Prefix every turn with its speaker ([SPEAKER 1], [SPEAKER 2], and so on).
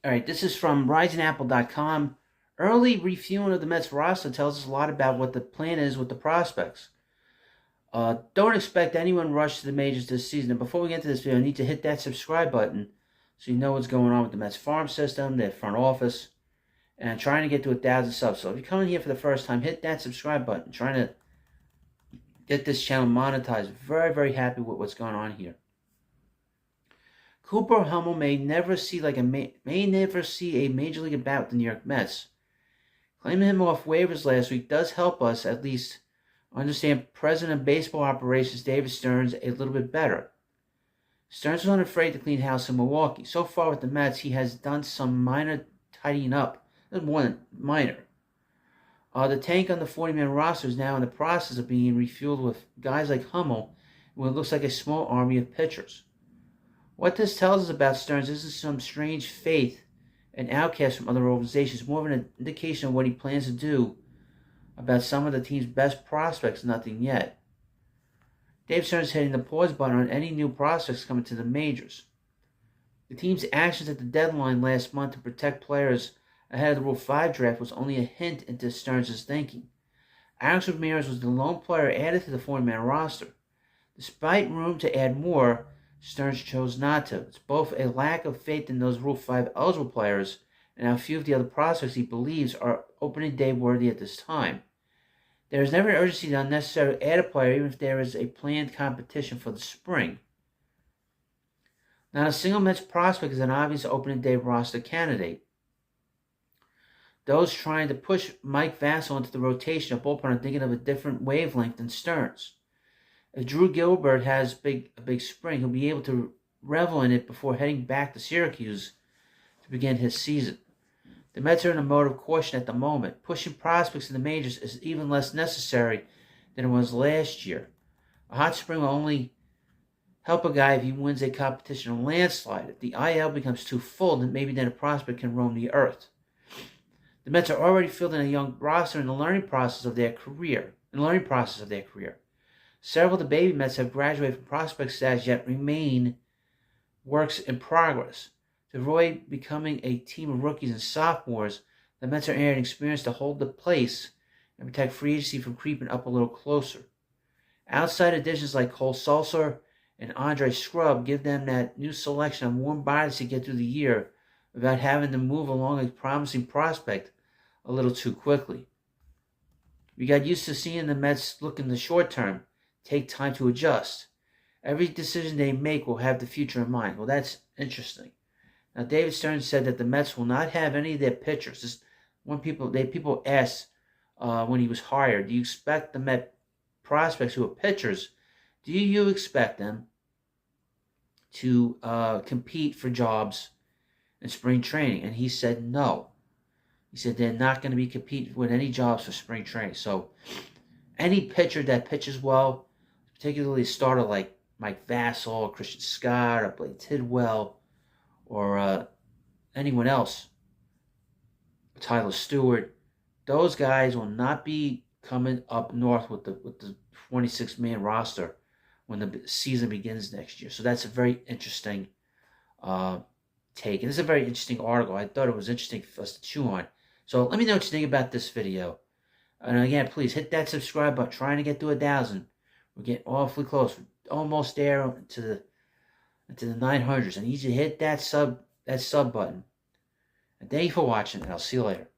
[SPEAKER 1] All right, this is from risingapple.com. Early reviewing of the Mets roster tells us a lot about what the plan is with the prospects. Don't expect anyone rush to the majors this season. And before we get into this video, I need to hit that subscribe button so you know what's going on with the Mets farm system, their front office, and trying to get to 1,000 subs. So if you're coming here for the first time, hit that subscribe button. Trying to get this channel monetized. Very, very happy with what's going on here. Cooper Hummel may never see a major league at bat with the New York Mets. Claiming him off waivers last week does help us at least understand President of Baseball Operations David Stearns a little bit better. Stearns was unafraid to clean house in Milwaukee. So far with the Mets, he has done some minor tidying up. That's more than minor. The tank on the 40-man roster is now in the process of being refueled with guys like Hummel, who looks like a small army of pitchers. What this tells us about Stearns isn't some strange faith and outcast from other organizations, more of an indication of what he plans to do about some of the team's best prospects, nothing yet. Dave Stearns is hitting the pause button on any new prospects coming to the majors. The team's actions at the deadline last month to protect players ahead of the Rule 5 draft was only a hint into Stearns' thinking. Alex Ramirez was the lone player added to the 40-man roster. Despite room to add more, Stearns chose not to. It's both a lack of faith in those Rule 5 eligible players and how few of the other prospects he believes are opening day worthy at this time. There is never an urgency to unnecessarily add a player even if there is a planned competition for the spring. Not a single Mets prospect is an obvious opening day roster candidate. Those trying to push Mike Vassell into the rotation of bullpen are thinking of a different wavelength than Stearns. If Drew Gilbert has a big spring, he'll be able to revel in it before heading back to Syracuse to begin his season. The Mets are in a mode of caution at the moment. Pushing prospects in the majors is even less necessary than it was last year. A hot spring will only help a guy if he wins a competition in a landslide. If the IL becomes too full, then maybe a prospect can roam the earth. The Mets are already fielding a young roster in the learning process of their career. Several of the baby Mets have graduated from prospect status yet remain works in progress. To avoid becoming a team of rookies and sophomores, the Mets are adding experience to hold the place and protect free agency from creeping up a little closer. Outside additions like Cole Sulser and Andre Scrub give them that new selection of warm bodies to get through the year without having to move along a promising prospect a little too quickly. We got used to seeing the Mets look in the short term, take time to adjust. Every decision they make will have the future in mind. Well, that's interesting. Now, David Stearns said that the Mets will not have any of their pitchers. This, when people asked when he was hired, do you expect the Met prospects who are pitchers, do you expect them to compete for jobs in spring training? And he said no. He said they're not going to be competing with any jobs for spring training. So any pitcher that pitches well, particularly a starter like Mike Vassell or Christian Scott or Blake Tidwell or anyone else, Tyler Stewart, those guys will not be coming up north with the 26-man roster when the season begins next year. So that's a very interesting take. And this is a very interesting article. I thought it was interesting for us to chew on. So let me know what you think about this video. And again, please hit that subscribe button. Trying to get to 1,000. We're getting awfully close. We're almost there to the 900s. I need you to hit that sub button. And thank you for watching, and I'll see you later.